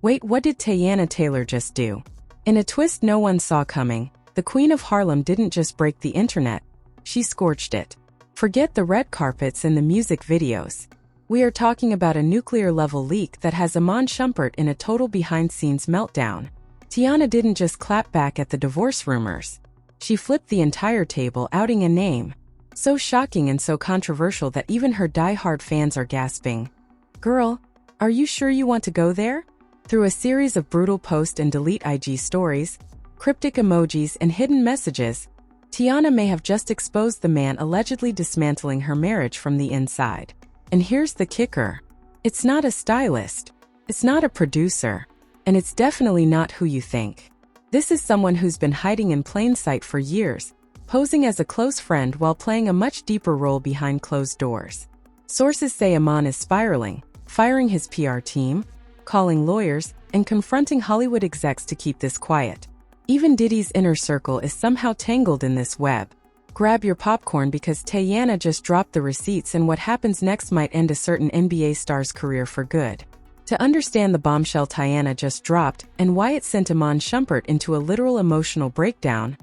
Wait, what did Teyana just do? In a twist no one saw coming, the Queen of Harlem didn't just break the internet, she scorched it. Forget the red carpets and the music videos. We are talking about a nuclear-level leak that has Iman Shumpert in a total behind-scenes meltdown. Teyana didn't just clap back at the divorce rumors. She flipped the entire table, outing a name so shocking and so controversial that even her die-hard fans are gasping. Girl, are you sure you want to go there? Through a series of brutal post and delete IG stories, cryptic emojis and hidden messages, Teyana may have just exposed the man allegedly dismantling her marriage from the inside. And here's the kicker. It's not a stylist. It's not a producer. And it's definitely not who you think. This is someone who's been hiding in plain sight for years, posing as a close friend while playing a much deeper role behind closed doors. Sources say Iman is spiraling, firing his PR team, calling lawyers, and confronting Hollywood execs to keep this quiet. Even Diddy's inner circle is somehow tangled in this web. Grab your popcorn because Teyana just dropped the receipts and what happens next might end a certain NBA star's career for good. To understand the bombshell Teyana just dropped and why it sent Iman Shumpert into a literal emotional breakdown,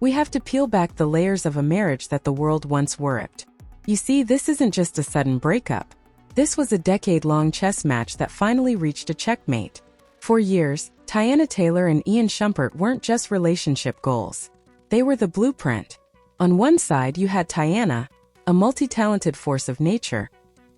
we have to peel back the layers of a marriage that the world once worshiped. You see, this isn't just a sudden breakup. This was a decade-long chess match that finally reached a checkmate. For years, Teyana Taylor and Iman Shumpert weren't just relationship goals. They were the blueprint. On one side you had Teyana, a multi-talented force of nature,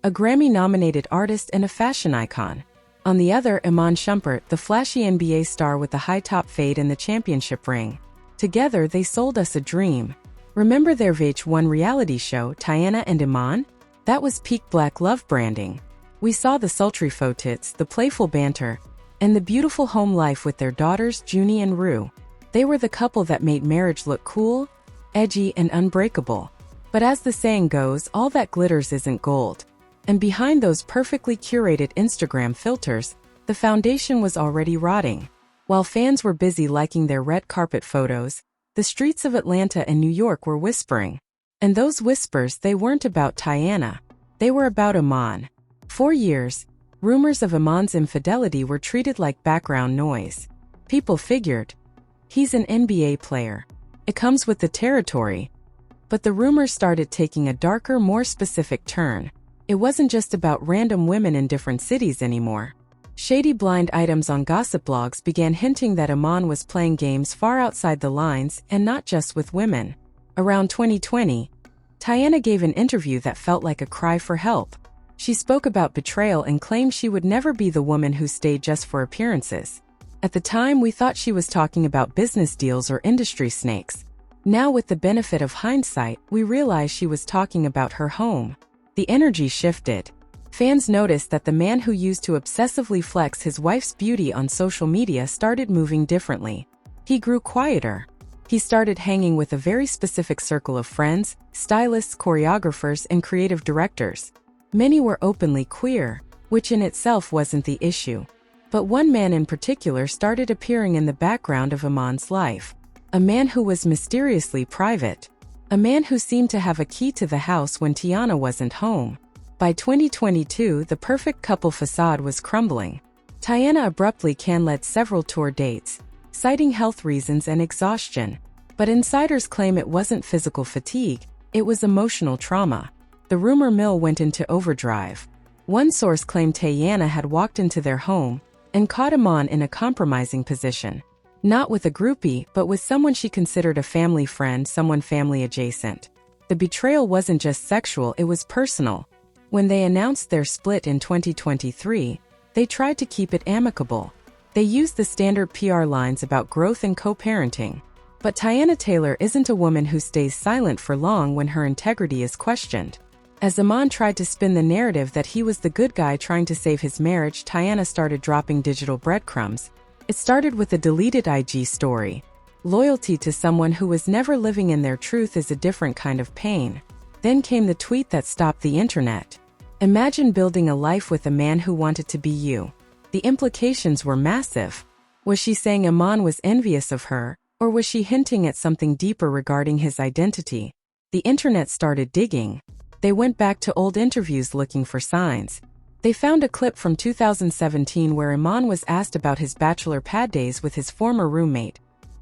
a Grammy-nominated artist and a fashion icon. On the other, Iman Shumpert, the flashy NBA star with the high-top fade and the championship ring. Together, they sold us a dream. Remember their VH1 reality show, Teyana and Iman? That was peak black love branding. We saw the sultry faux tits, the playful banter, and the beautiful home life with their daughters, Junie and Rue. They were the couple that made marriage look cool, edgy, and unbreakable. But as the saying goes, all that glitters isn't gold. And behind those perfectly curated Instagram filters, the foundation was already rotting. While fans were busy liking their red carpet photos, the streets of Atlanta and New York were whispering. And those whispers, they weren't about Teyana. They were about Iman. For years, rumors of Iman's infidelity were treated like background noise. People figured, he's an NBA player. It comes with the territory. But the rumors started taking a darker, more specific turn. It wasn't just about random women in different cities anymore. Shady blind items on gossip blogs began hinting that Iman was playing games far outside the lines and not just with women. Around 2020, Teyana gave an interview that felt like a cry for help. She spoke about betrayal and claimed she would never be the woman who stayed just for appearances. At the time, we thought she was talking about business deals or industry snakes. Now, with the benefit of hindsight, we realize she was talking about her home. The energy shifted. Fans noticed that the man who used to obsessively flex his wife's beauty on social media started moving differently. He grew quieter. He started hanging with a very specific circle of friends, stylists, choreographers, and creative directors. Many were openly queer, which in itself wasn't the issue. But one man in particular started appearing in the background of Iman's life. A man who was mysteriously private. A man who seemed to have a key to the house when Teyana wasn't home. By 2022, the perfect couple facade was crumbling. Teyana abruptly canceled several tour dates, citing health reasons and exhaustion. But insiders claim it wasn't physical fatigue, it was emotional trauma. The rumor mill went into overdrive. One source claimed Teyana had walked into their home and caught Iman in a compromising position. Not with a groupie, but with someone she considered a family friend, someone family adjacent. The betrayal wasn't just sexual, it was personal. When they announced their split in 2023, they tried to keep it amicable. They used the standard PR lines about growth and co-parenting. But Teyana Taylor isn't a woman who stays silent for long when her integrity is questioned. As Iman tried to spin the narrative that he was the good guy trying to save his marriage, Teyana started dropping digital breadcrumbs. It started with a deleted IG story. Loyalty to someone who was never living in their truth is a different kind of pain. Then came the tweet that stopped the internet. Imagine building a life with a man who wanted to be you. The implications were massive. Was she saying Iman was envious of her, or was she hinting at something deeper regarding his identity? The internet started digging. They went back to old interviews looking for signs. They found a clip from 2017 where Iman was asked about his bachelor pad days with his former roommate,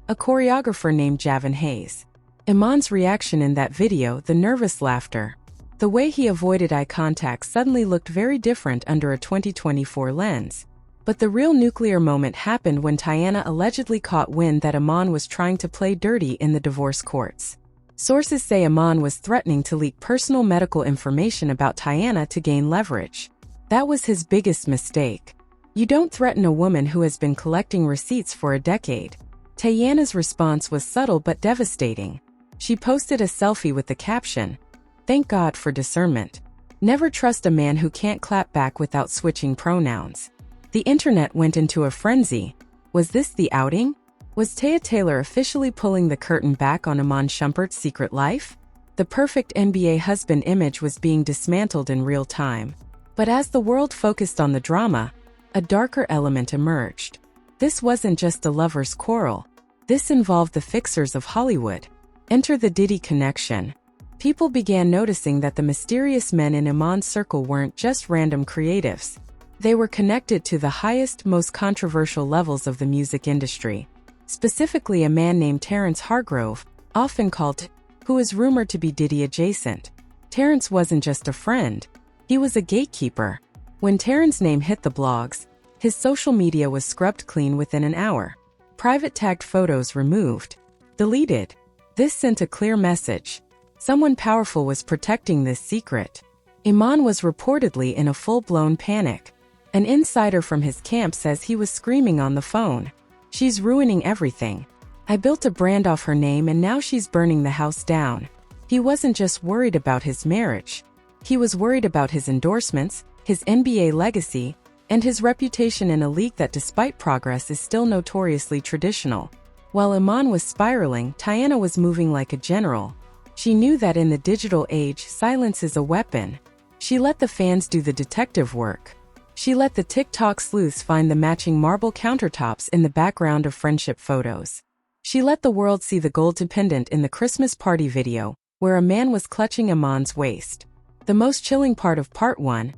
a choreographer named Javon Hayes. Iman's reaction in that video, the nervous laughter, the way he avoided eye contact suddenly looked very different under a 2024 lens. But the real nuclear moment happened when Teyana allegedly caught wind that Iman was trying to play dirty in the divorce courts. Sources say Iman was threatening to leak personal medical information about Teyana to gain leverage. That was his biggest mistake. You don't threaten a woman who has been collecting receipts for a decade. Teyana's response was subtle but devastating. She posted a selfie with the caption, "Thank God for discernment. Never trust a man who can't clap back without switching pronouns." The internet went into a frenzy. Was this the outing? Was Taya Taylor officially pulling the curtain back on Iman Shumpert's secret life? The perfect NBA husband image was being dismantled in real time. But as the world focused on the drama, a darker element emerged. This wasn't just a lover's quarrel. This involved the fixers of Hollywood. Enter the Diddy connection. People began noticing that the mysterious men in Iman's circle weren't just random creatives. They were connected to the highest, most controversial levels of the music industry. Specifically a man named Terrence Hargrove, often called T, who is rumored to be Diddy adjacent. Terrence wasn't just a friend. He was a gatekeeper. When Terrence's name hit the blogs, his social media was scrubbed clean within an hour. Private tagged photos removed. Deleted. This sent a clear message. Someone powerful was protecting this secret. Iman was reportedly in a full-blown panic. An insider from his camp says he was screaming on the phone, "She's ruining everything. I built a brand off her name and now she's burning the house down." He wasn't just worried about his marriage. He was worried about his endorsements, his NBA legacy, and his reputation in a league that despite progress is still notoriously traditional. While Iman was spiraling, Teyana was moving like a general. She knew that in the digital age, silence is a weapon. She let the fans do the detective work. She let the TikTok sleuths find the matching marble countertops in the background of friendship photos. She let the world see the gold pendant in the Christmas party video, where a man was clutching Iman's waist. The most chilling part of part 1,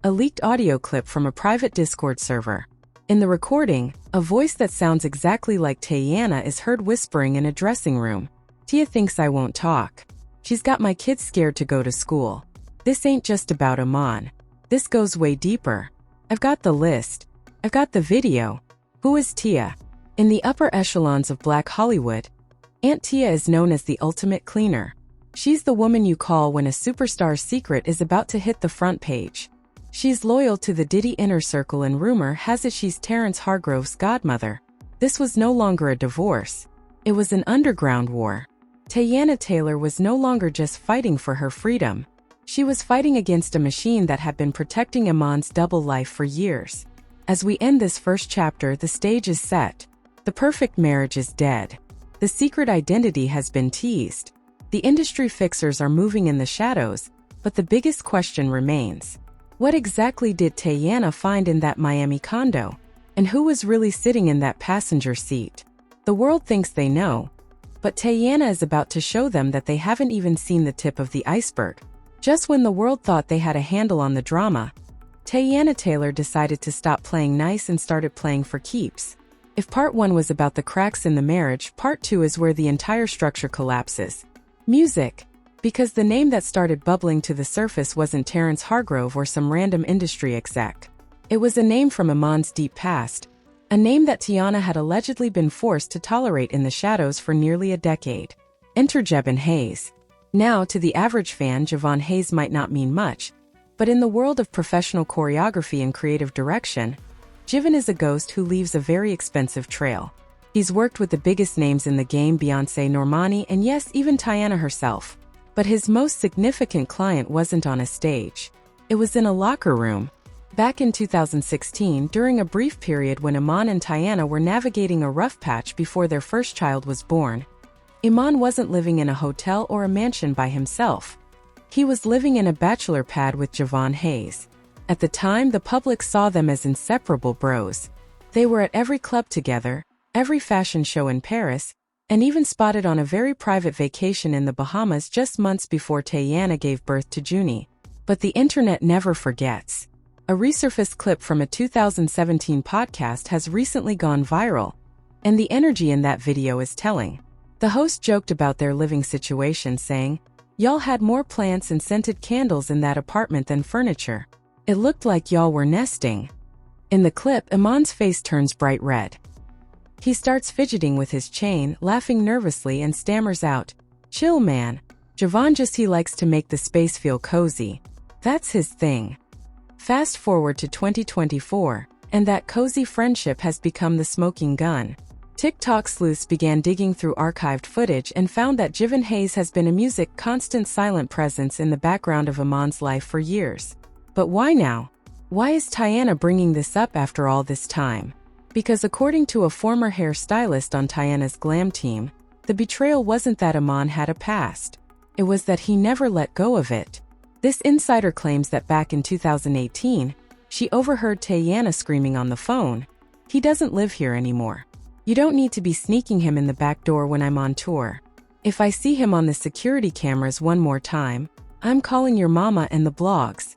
a leaked audio clip from a private Discord server. In the recording, a voice that sounds exactly like Teyana is heard whispering in a dressing room. "Tia thinks I won't talk. She's got my kids scared to go to school. This ain't just about Iman. This goes way deeper. I've got the list. I've got the video. Who is Tia?" In the upper echelons of Black Hollywood, Aunt Tia is known as the ultimate cleaner. She's the woman you call when a superstar's secret is about to hit the front page. She's loyal to the Diddy inner circle and rumor has it she's Terrence Hargrove's godmother. This was no longer a divorce. It was an underground war. Teyana Taylor was no longer just fighting for her freedom. She was fighting against a machine that had been protecting Iman's double life for years. As we end this first chapter, the stage is set. The perfect marriage is dead. The secret identity has been teased. The industry fixers are moving in the shadows, but the biggest question remains. What exactly did Teyana find in that Miami condo? And who was really sitting in that passenger seat? The world thinks they know, but Teyana is about to show them that they haven't even seen the tip of the iceberg. Just when the world thought they had a handle on the drama, Teyana Taylor decided to stop playing nice and started playing for keeps. If part 1 was about the cracks in the marriage, part 2 is where the entire structure collapses. Music. Because the name that started bubbling to the surface wasn't Terrence Hargrove or some random industry exec. It was a name from Iman's deep past, a name that Teyana had allegedly been forced to tolerate in the shadows for nearly a decade. Enter Javon Hayes. Now, to the average fan, Javon Hayes might not mean much, but in the world of professional choreography and creative direction, Javon is a ghost who leaves a very expensive trail. He's worked with the biggest names in the game, Beyoncé, Normani, and yes, even Teyana herself. But his most significant client wasn't on a stage. It was in a locker room. Back in 2016, during a brief period when Iman and Teyana were navigating a rough patch before their first child was born, Iman wasn't living in a hotel or a mansion by himself. He was living in a bachelor pad with Javon Hayes. At the time, the public saw them as inseparable bros. They were at every club together, every fashion show in Paris, and even spotted on a very private vacation in the Bahamas just months before Teyana gave birth to Junie. But the internet never forgets. A resurfaced clip from a 2017 podcast has recently gone viral, and the energy in that video is telling. The host joked about their living situation, saying, "Y'all had more plants and scented candles in that apartment than furniture. It looked like y'all were nesting." In the clip, Iman's face turns bright red. He starts fidgeting with his chain, laughing nervously, and stammers out, "Chill, man. Javon he likes to make the space feel cozy. That's his thing." Fast forward to 2024, and that cozy friendship has become the smoking gun. TikTok sleuths began digging through archived footage and found that Jivan Hayes has been a constant silent presence in the background of Iman's life for years. But why now? Why is Teyana bringing this up after all this time? Because according to a former hairstylist on Teyana's glam team, the betrayal wasn't that Iman had a past. It was that he never let go of it. This insider claims that back in 2018, she overheard Teyana screaming on the phone, "He doesn't live here anymore. You don't need to be sneaking him in the back door when I'm on tour. If I see him on the security cameras one more time, I'm calling your mama and the blogs."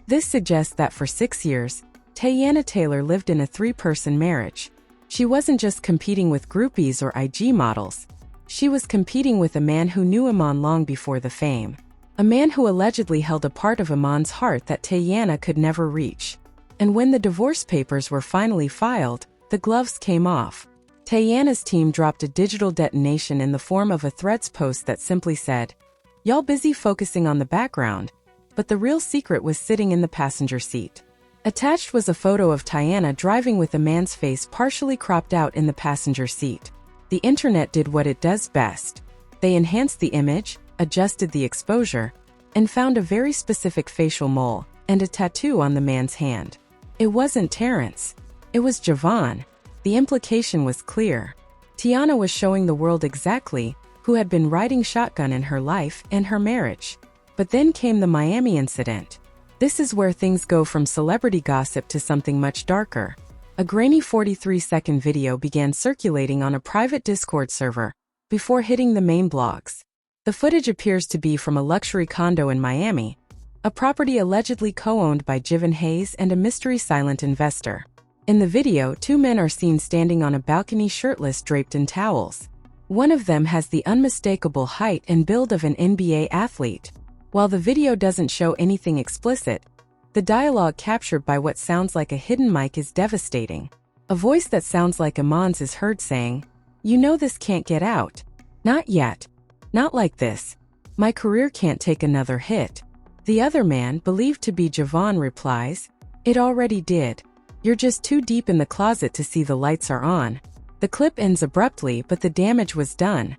This suggests that for 6 years, Teyana Taylor lived in a 3-person marriage. She wasn't just competing with groupies or IG models. She was competing with a man who knew Iman long before the fame. A man who allegedly held a part of Iman's heart that Teyana could never reach. And when the divorce papers were finally filed, the gloves came off. Teyana's team dropped a digital detonation in the form of a Threads post that simply said, "Y'all busy focusing on the background, but the real secret was sitting in the passenger seat." Attached was a photo of Teyana driving with a man's face partially cropped out in the passenger seat. The internet did what it does best. They enhanced the image, adjusted the exposure, and found a very specific facial mole and a tattoo on the man's hand. It wasn't Terrence. It was Javon. The implication was clear. Teyana was showing the world exactly who had been riding shotgun in her life and her marriage. But then came the Miami incident. This is where things go from celebrity gossip to something much darker. A grainy 43-second video began circulating on a private Discord server before hitting the main blogs. The footage appears to be from a luxury condo in Miami, a property allegedly co-owned by Jivan Hayes and a mystery silent investor. In the video, 2 men are seen standing on a balcony shirtless, draped in towels. One of them has the unmistakable height and build of an NBA athlete. While the video doesn't show anything explicit, the dialogue captured by what sounds like a hidden mic is devastating. A voice that sounds like Iman's is heard saying, "You know this can't get out. Not yet. Not like this. My career can't take another hit." The other man, believed to be Javon, replies, "It already did. You're just too deep in the closet to see the lights are on." The clip ends abruptly, but the damage was done.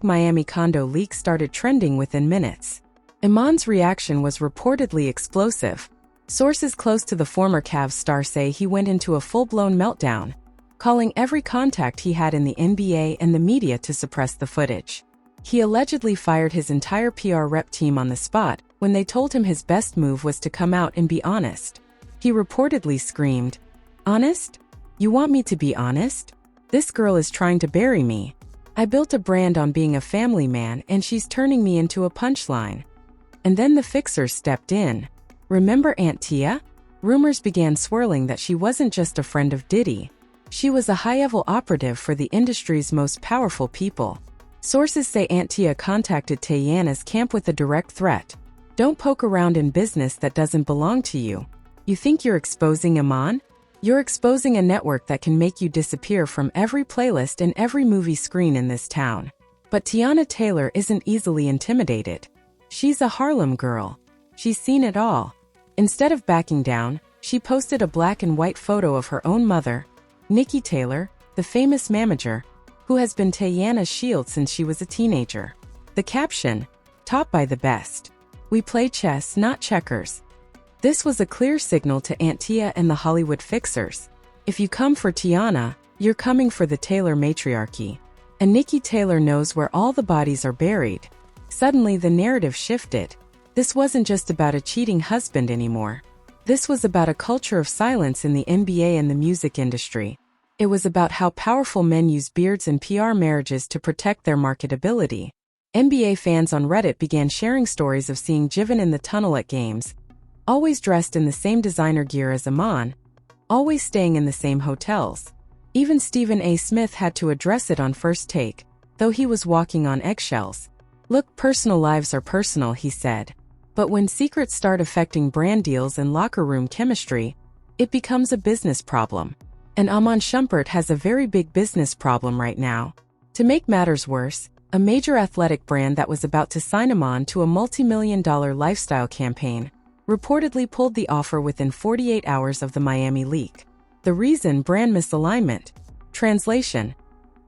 #Miami condo leak started trending within minutes. Iman's reaction was reportedly explosive. Sources close to the former Cavs star say he went into a full-blown meltdown, calling every contact he had in the NBA and the media to suppress the footage. He allegedly fired his entire PR rep team on the spot when they told him his best move was to come out and be honest. He reportedly screamed, "Honest? You want me to be honest? This girl is trying to bury me. I built a brand on being a family man and she's turning me into a punchline." And then the fixers stepped in. Remember Aunt Tia? Rumors began swirling that she wasn't just a friend of Diddy. She was a high-level operative for the industry's most powerful people. Sources say Aunt Tia contacted Teyana's camp with a direct threat. "Don't poke around in business that doesn't belong to you. You think you're exposing Iman? You're exposing a network that can make you disappear from every playlist and every movie screen in this town." But Teyana Taylor isn't easily intimidated. She's a Harlem girl. She's seen it all. Instead of backing down, she posted a black and white photo of her own mother, Nikki Taylor, the famous manager, who has been Teyana's shield since she was a teenager. The caption, "Taught by the best. We play chess, not checkers." This was a clear signal to Aunt Tia and the Hollywood fixers. If you come for Teyana, you're coming for the Taylor matriarchy. And Nikki Taylor knows where all the bodies are buried. Suddenly the narrative shifted. This wasn't just about a cheating husband anymore. This was about a culture of silence in the NBA and the music industry. It was about how powerful men use beards and PR marriages to protect their marketability. NBA fans on Reddit began sharing stories of seeing Jivan in the tunnel at games, always dressed in the same designer gear as Iman, always staying in the same hotels. Even Stephen A. Smith had to address it on First Take, though he was walking on eggshells. "Look, personal lives are personal," he said. "But when secrets start affecting brand deals and locker room chemistry, it becomes a business problem." And Iman Shumpert has a very big business problem right now. To make matters worse, a major athletic brand that was about to sign Iman to a multi-million-dollar lifestyle campaign reportedly pulled the offer within 48 hours of the Miami leak. The reason: brand misalignment. Translation: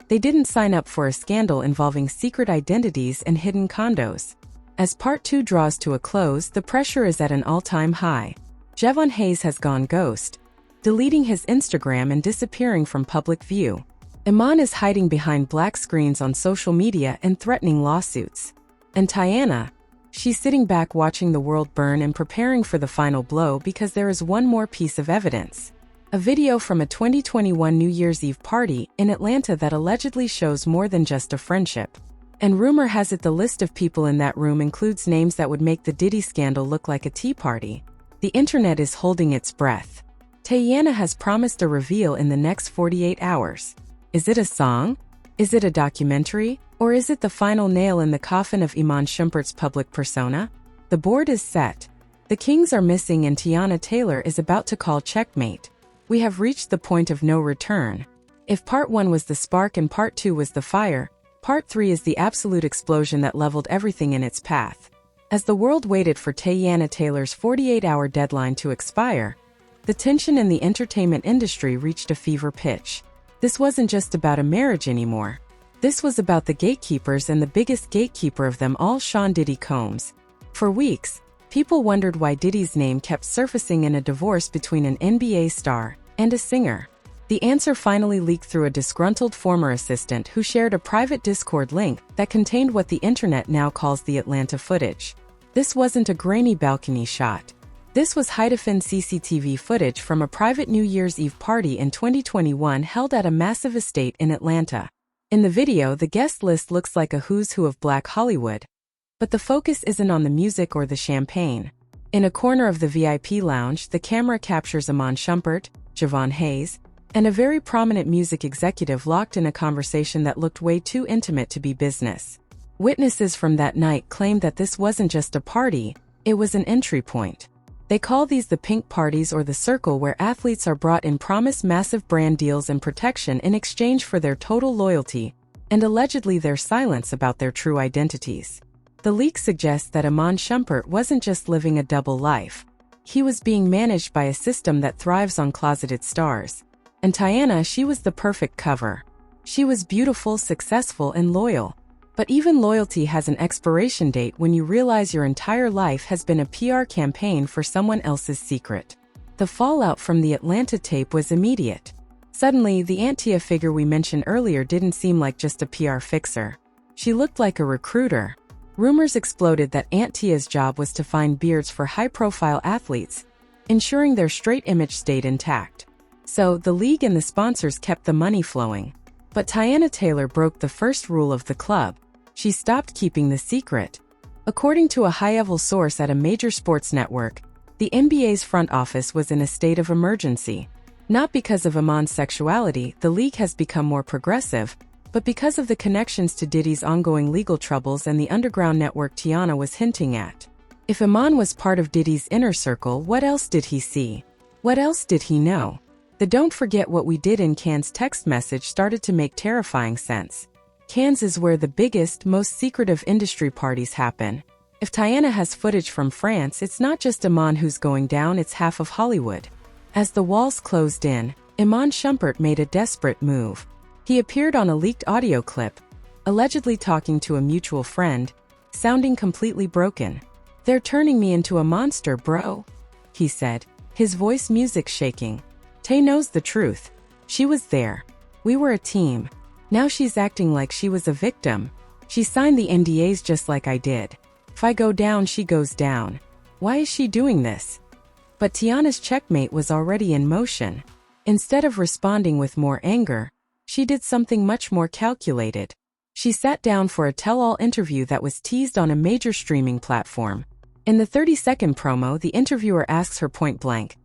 they didn't sign up for a scandal involving secret identities and hidden condos. As Part 2 draws to a close, the pressure is at an all-time high. Javon Hayes has gone ghost, deleting his Instagram and disappearing from public view. Iman is hiding behind black screens on social media and threatening lawsuits. And Teyana, she's sitting back watching the world burn and preparing for the final blow because there is one more piece of evidence. A video from a 2021 New Year's Eve party in Atlanta that allegedly shows more than just a friendship. And rumor has it the list of people in that room includes names that would make the Diddy scandal look like a tea party. The internet is holding its breath. Teyana has promised a reveal in the next 48 hours. Is it a song? Is it a documentary? Or is it the final nail in the coffin of Iman Shumpert's public persona? The board is set. The Kings are missing and Teyana Taylor is about to call checkmate. We have reached the point of no return. If Part 1 was the spark and Part 2 was the fire, Part 3 is the absolute explosion that leveled everything in its path. As the world waited for Teyana Taylor's 48-hour deadline to expire, the tension in the entertainment industry reached a fever pitch. This wasn't just about a marriage anymore. This was about the gatekeepers, and the biggest gatekeeper of them all, Sean Diddy Combs. For weeks, people wondered why Diddy's name kept surfacing in a divorce between an NBA star and a singer. The answer finally leaked through a disgruntled former assistant who shared a private Discord link that contained what the internet now calls the Atlanta footage. This wasn't a grainy balcony shot. This was high-definition CCTV footage from a private New Year's Eve party in 2021 held at a massive estate in Atlanta. In the video, the guest list looks like a who's who of Black Hollywood. But the focus isn't on the music or the champagne. In a corner of the VIP lounge, the camera captures Iman Shumpert, Javon Hayes, and a very prominent music executive locked in a conversation that looked way too intimate to be business. Witnesses from that night claimed that this wasn't just a party, it was an entry point. They call these the pink parties, or the circle, where athletes are brought in, promised massive brand deals and protection in exchange for their total loyalty, and allegedly their silence about their true identities. The leak suggests that Iman Shumpert wasn't just living a double life. He was being managed by a system that thrives on closeted stars. And Teyana, she was the perfect cover. She was beautiful, successful, and loyal. But even loyalty has an expiration date when you realize your entire life has been a PR campaign for someone else's secret. The fallout from the Atlanta tape was immediate. Suddenly, the Aunt Tia figure we mentioned earlier didn't seem like just a PR fixer. She looked like a recruiter. Rumors exploded that Aunt Tia's job was to find beards for high-profile athletes, ensuring their straight image stayed intact. So, the league and the sponsors kept the money flowing. But Teyana Taylor broke the first rule of the club. She stopped keeping the secret. According to a high-level source at a major sports network, the NBA's front office was in a state of emergency. Not because of Iman's sexuality, the league has become more progressive, but because of the connections to Diddy's ongoing legal troubles and the underground network Teyana was hinting at. If Iman was part of Diddy's inner circle, what else did he see? What else did he know? The "don't forget what we did in Cannes" text message started to make terrifying sense. Cannes is where the biggest, most secretive industry parties happen. If Teyana has footage from France, it's not just Iman who's going down, it's half of Hollywood. As the walls closed in, Iman Shumpert made a desperate move. He appeared on a leaked audio clip, allegedly talking to a mutual friend, sounding completely broken. "They're turning me into a monster, bro," he said, his voice music shaking. Tay knows the truth. She was there. We were a team. Now she's acting like she was a victim. She signed the NDAs just like I did. If I go down, she goes down. Why is she doing this? But Teyana's checkmate was already in motion. Instead of responding with more anger, she did something much more calculated. She sat down for a tell-all interview that was teased on a major streaming platform. In the 30-second promo, the interviewer asks her point blank,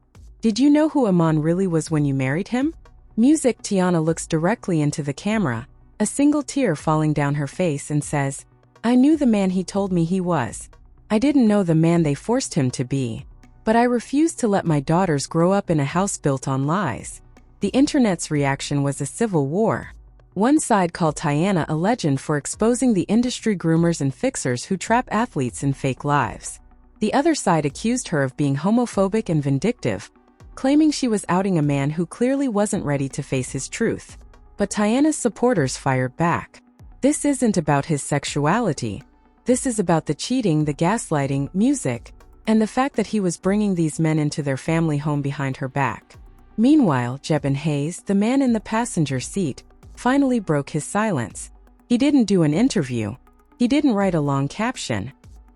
"Did you know who Iman really was when you married him?" Music. Teyana looks directly into the camera, a single tear falling down her face, and says, "I knew the man he told me he was. I didn't know the man they forced him to be. But I refused to let my daughters grow up in a house built on lies." The internet's reaction was a civil war. One side called Teyana a legend for exposing the industry groomers and fixers who trap athletes in fake lives. The other side accused her of being homophobic and vindictive, claiming she was outing a man who clearly wasn't ready to face his truth. But Teyana's supporters fired back. This isn't about his sexuality. This is about the cheating, the gaslighting, music, and the fact that he was bringing these men into their family home behind her back. Meanwhile, Jebin Hayes, the man in the passenger seat, finally broke his silence. He didn't do an interview. He didn't write a long caption.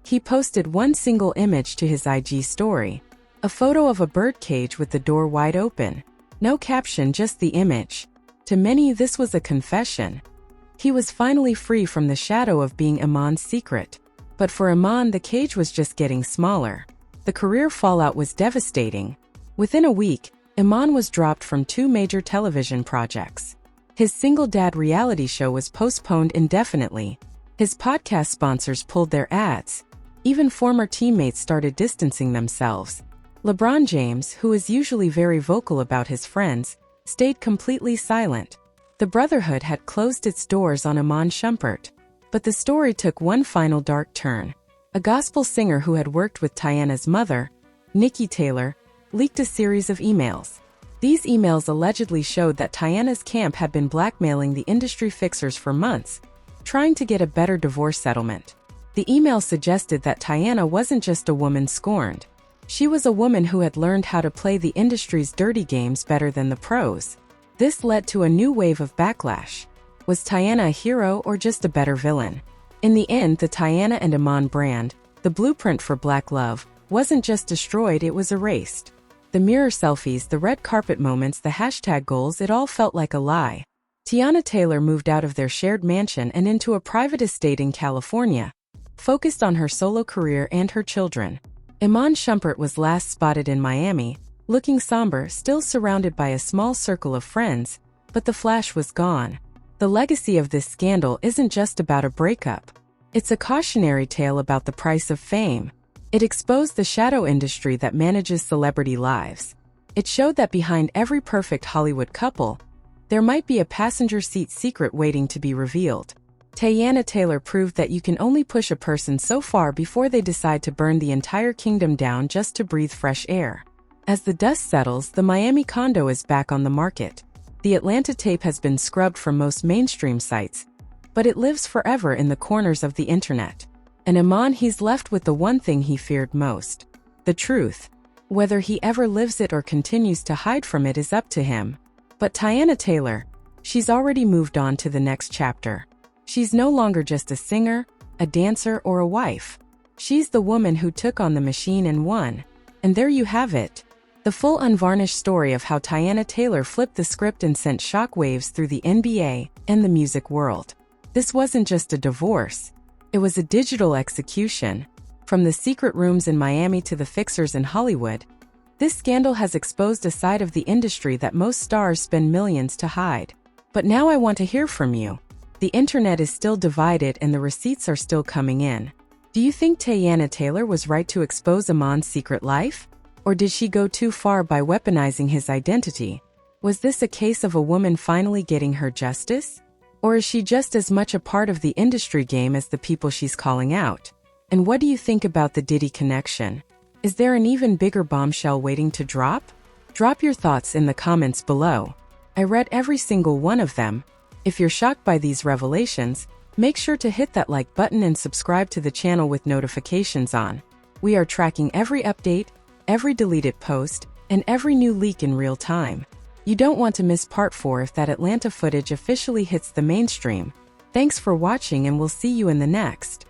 He posted one single image to his IG story, a photo of a birdcage with the door wide open. No caption, just the image. To many, this was a confession. He was finally free from the shadow of being Iman's secret. But for Iman, the cage was just getting smaller. The career fallout was devastating. Within a week, Iman was dropped from 2 major television projects. His single dad reality show was postponed indefinitely. His podcast sponsors pulled their ads. Even former teammates started distancing themselves. LeBron James, who is usually very vocal about his friends, stayed completely silent. The Brotherhood had closed its doors on Iman Shumpert. But the story took one final dark turn. A gospel singer who had worked with Teyana's mother, Nikki Taylor, leaked a series of emails. These emails allegedly showed that Teyana's camp had been blackmailing the industry fixers for months, trying to get a better divorce settlement. The email suggested that Teyana wasn't just a woman scorned. She was a woman who had learned how to play the industry's dirty games better than the pros. This led to a new wave of backlash. Was Teyana a hero or just a better villain? In the end, the Teyana and Iman brand, the blueprint for black love, wasn't just destroyed, it was erased. The mirror selfies, the red carpet moments, the hashtag goals, it all felt like a lie. Teyana Taylor moved out of their shared mansion and into a private estate in California, focused on her solo career and her children. Iman Shumpert was last spotted in Miami, looking somber, still surrounded by a small circle of friends, but the flash was gone. The legacy of this scandal isn't just about a breakup. It's a cautionary tale about the price of fame. It exposed the shadow industry that manages celebrity lives. It showed that behind every perfect Hollywood couple, there might be a passenger seat secret waiting to be revealed. Teyana Taylor proved that you can only push a person so far before they decide to burn the entire kingdom down just to breathe fresh air. As the dust settles, the Miami condo is back on the market. The Atlanta tape has been scrubbed from most mainstream sites, but it lives forever in the corners of the internet. And Iman, he's left with the one thing he feared most: the truth. Whether he ever lives it or continues to hide from it is up to him. But Teyana Taylor, she's already moved on to the next chapter. She's no longer just a singer, a dancer, or a wife. She's the woman who took on the machine and won. And there you have it. The full unvarnished story of how Teyana Taylor flipped the script and sent shockwaves through the NBA and the music world. This wasn't just a divorce. It was a digital execution. From the secret rooms in Miami to the fixers in Hollywood, this scandal has exposed a side of the industry that most stars spend millions to hide. But now I want to hear from you. The internet is still divided and the receipts are still coming in. Do you think Teyana Taylor was right to expose Iman's secret life? Or did she go too far by weaponizing his identity? Was this a case of a woman finally getting her justice? Or is she just as much a part of the industry game as the people she's calling out? And what do you think about the Diddy connection? Is there an even bigger bombshell waiting to drop? Drop your thoughts in the comments below. I read every single one of them. If you're shocked by these revelations, make sure to hit that like button and subscribe to the channel with notifications on. We are tracking every update, every deleted post, and every new leak in real time. You don't want to miss part 4 if that Atlanta footage officially hits the mainstream. Thanks for watching and we'll see you in the next.